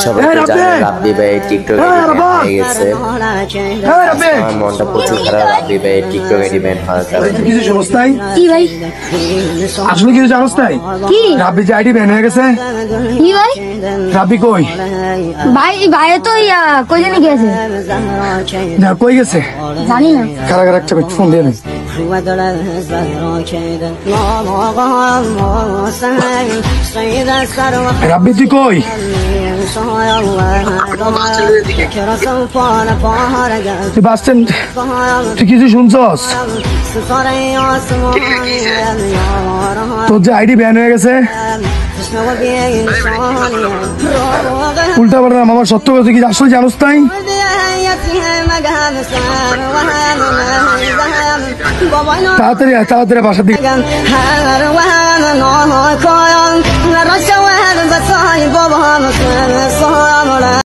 সবাই তো জানে রাব্বি ভাই টিকটকে হয়ে গেছে। আমার মনটা প্রচুর খারাপ, রাব্বি ভাই টিকটকে ডিপেন্ড হওয়ার কারণে। কিছু সমস্ত নাই কি ভাই? আসলে কিছু জানোস নাই? কি রাব্বি যে আইডি ব্যান হয়ে গেছে। কি ভাই? রাব্বি কই? ভাই তো কই জানি গেছে। না কই গেছে জানি না। কারা কারা একটা ফোন দিয়ে নে। রাব্বি তুই কই? তুই বাস স্ট্যান্ড, তুই কিছু শুনছস? তোর যে আইডি ব্যান হয়ে গেছে, উল্টা পাল্টা আমার সত্য কথা কি আসলে জানোস তাই? তাড়াতাড়ি তাড়াতাড়ি বাসা দিকে।